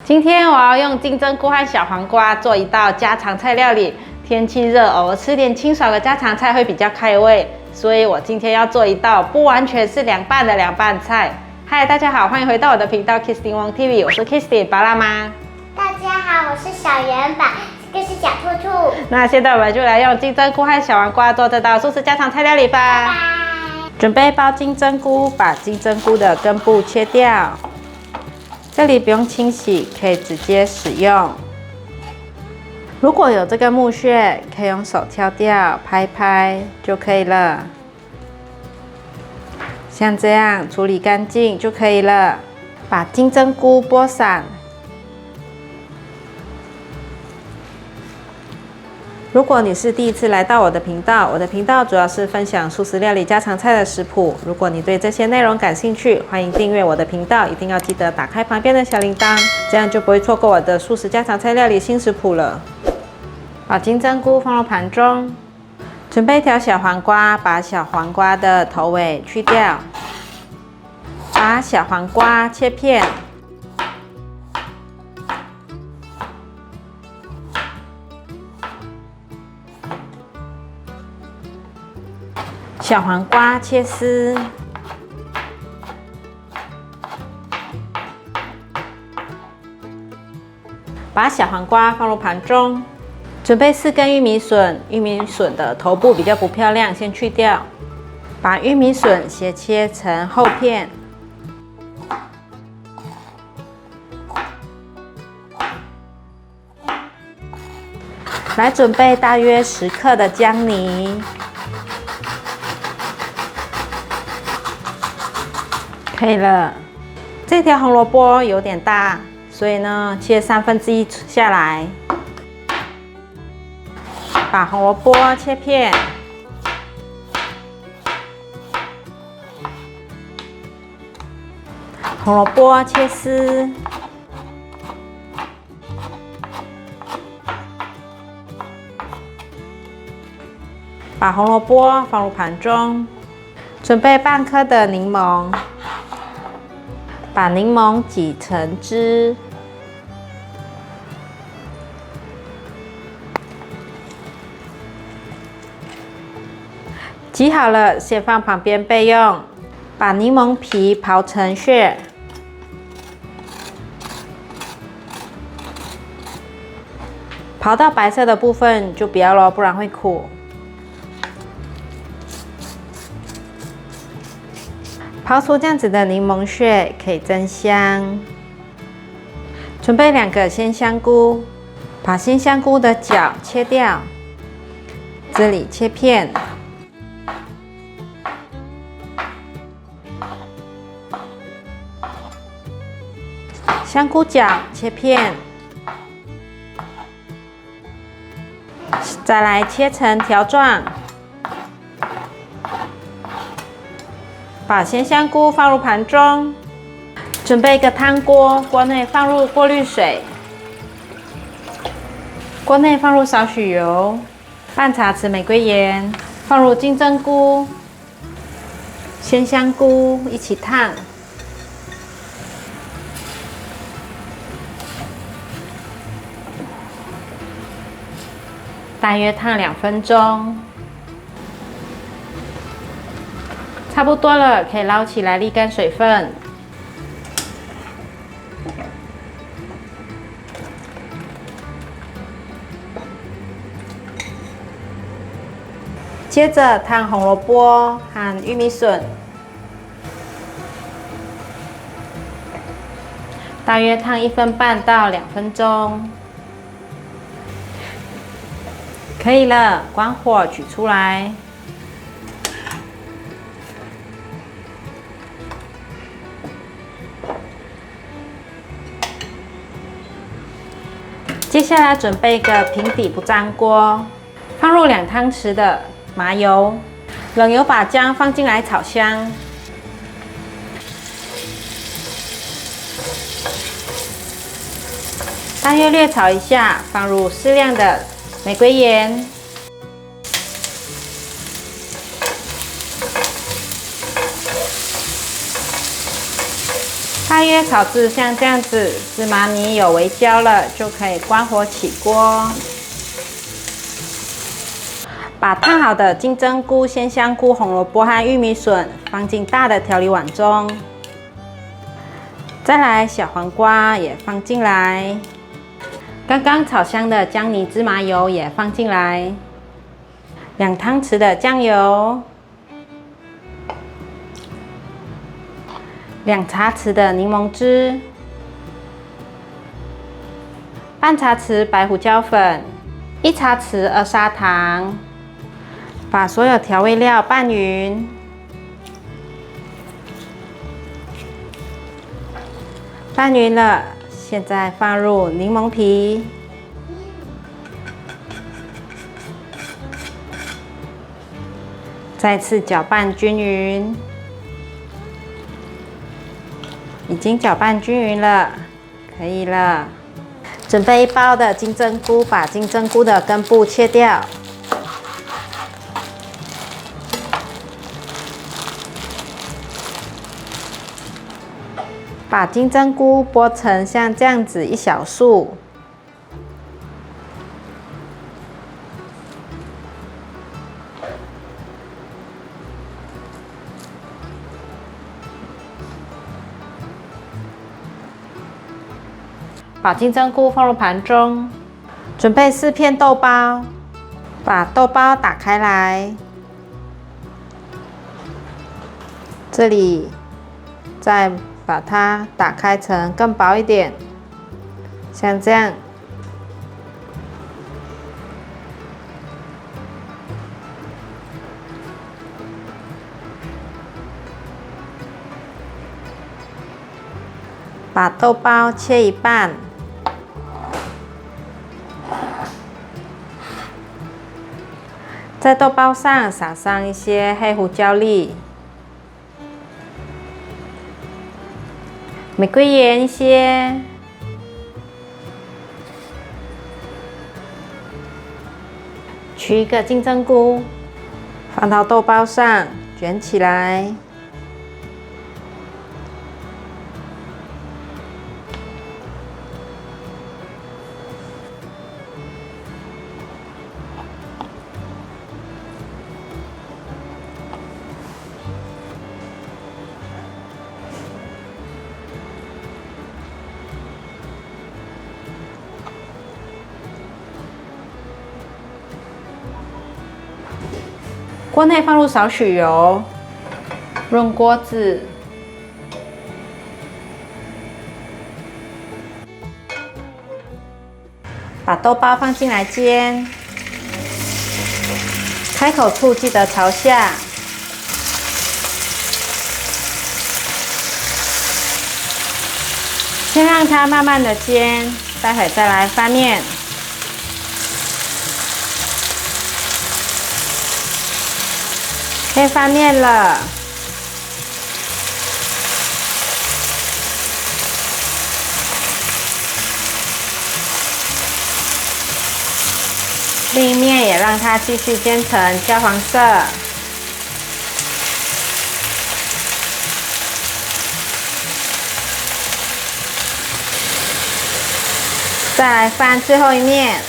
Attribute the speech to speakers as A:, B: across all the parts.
A: 今天我要用金针菇和小黄瓜做一道家常菜料理。天气热，偶尔吃点清爽的家常菜会比较开胃，所以我今天要做一道不完全是凉拌的凉拌菜。嗨，大家好，欢迎回到我的频道 Kistin Wong TV， 我是 Kistin 巴辣妈。
B: 大家好，我是小圆宝，这个是小兔兔。
A: 那现在我们就来用金针菇和小黄瓜做这道素食家常菜料理吧。
B: 拜拜。
A: 准备包金针菇，把金针菇的根部切掉。这里不用清洗，可以直接使用。如果有这个木屑，可以用手挑掉，拍拍就可以了。像这样处理干净就可以了。把金针菇剥散。如果你是第一次来到我的频道，我的频道主要是分享素食料理家常菜的食谱。如果你对这些内容感兴趣，欢迎订阅我的频道，一定要记得打开旁边的小铃铛，这样就不会错过我的素食家常菜料理新食谱了。把金针菇放入盘中，准备一条小黄瓜，把小黄瓜的头尾去掉，把小黄瓜切片。小黄瓜切丝，把小黄瓜放入盘中，准备4根玉米笋。玉米笋的头部比较不漂亮，先去掉。把玉米笋斜切成厚片。来准备大约10克的姜泥。可以了。这条红萝卜有点大，所以呢，切1/3下来。把红萝卜切片，红萝卜切丝，把红萝卜放入盘中，准备半颗的柠檬。把柠檬挤成汁，挤好了，先放旁边备用。把柠檬皮刨成屑，刨到白色的部分就不要咯，不然会苦。刨出这样子的柠檬屑，可以增香。准备2个鲜香菇，把鲜香菇的角切掉，这里切片。香菇角切片，再来切成条状。把鲜香菇放入盘中，准备一个汤锅，锅内放入过滤水，锅内放入少许油，半茶匙玫瑰盐，放入金针菇、鲜香菇一起烫，大约烫2分钟。差不多了，可以捞起来沥干水分。接着烫红萝卜和玉米笋，大约烫1分半到2分钟。可以了，关火取出来。接下来准备一个平底不粘锅，放入2汤匙的麻油，冷油把姜放进来炒香，大约略炒一下，放入适量的玫瑰盐，大大约烤至像这样子，芝麻泥有微焦了，就可以关火起锅。把烫好的金针菇、鲜香菇、红萝卜和玉米笋放进大的调理碗中，再来小黄瓜也放进来，刚刚炒香的姜泥芝麻油也放进来，2汤匙的酱油，2茶匙的柠檬汁，半茶匙白胡椒粉，1茶匙2砂糖。把所有调味料拌匀，拌匀了，现在放入柠檬皮，再次搅拌均匀。已经搅拌均匀了，可以了。准备1包的金针菇，把金针菇的根部切掉。把金针菇剥成像这样子一小束，把金针菇放入盘中，准备4片豆包，把豆包打开来，这里再把它打开成更薄一点，像这样。把豆包切一半，在豆包上撒上一些黑胡椒粒。玫瑰盐一些，取一个金针菇，放到豆包上，卷起来。锅内放入少许油，润锅子。把豆包放进来煎，开口处记得朝下。先让它慢慢的煎，待会再来翻面。可以翻面了，另一面也让它继续煎成焦黄色。再来翻最后一面，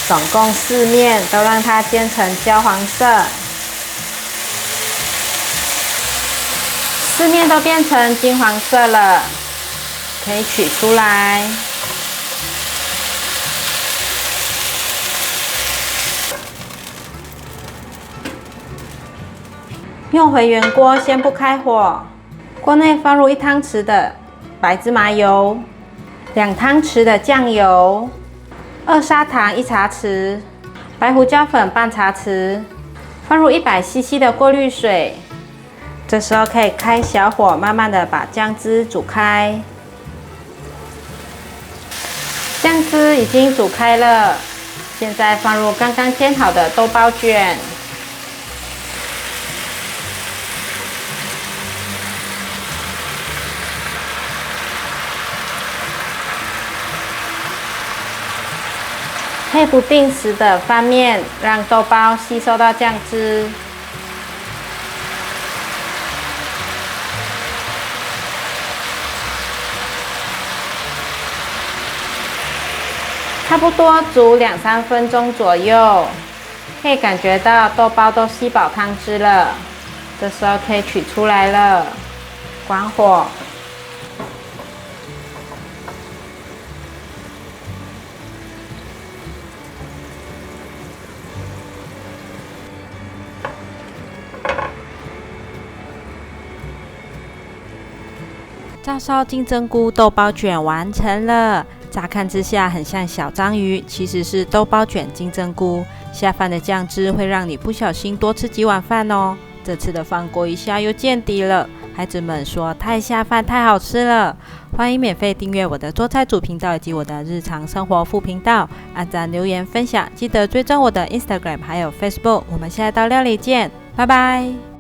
A: 总共4面都让它煎成焦黄色。4面都变成金黄色了，可以取出来。用回原锅，先不开火，锅内放入1汤匙的白芝麻油，2汤匙的酱油，2砂糖1茶匙，白胡椒粉半茶匙，放入100cc 的过滤水。这时候可以开小火，慢慢的把酱汁煮开。酱汁已经煮开了，现在放入刚刚煎好的豆包卷，可以不定时的翻面，让豆包吸收到酱汁。差不多煮2-3分钟左右，可以感觉到豆包都吸饱汤汁了。这时候可以取出来了，关火。照烧金针菇豆包卷完成了，乍看之下很像小章鱼，其实是豆包卷金针菇。下饭的酱汁会让你不小心多吃几碗饭哦。这次的饭锅一下又见底了，孩子们说太下饭太好吃了。欢迎免费订阅我的做菜组频道以及我的日常生活副频道，按赞留言分享，记得追踪我的 Instagram 还有 Facebook。我们下一道料理见，拜拜。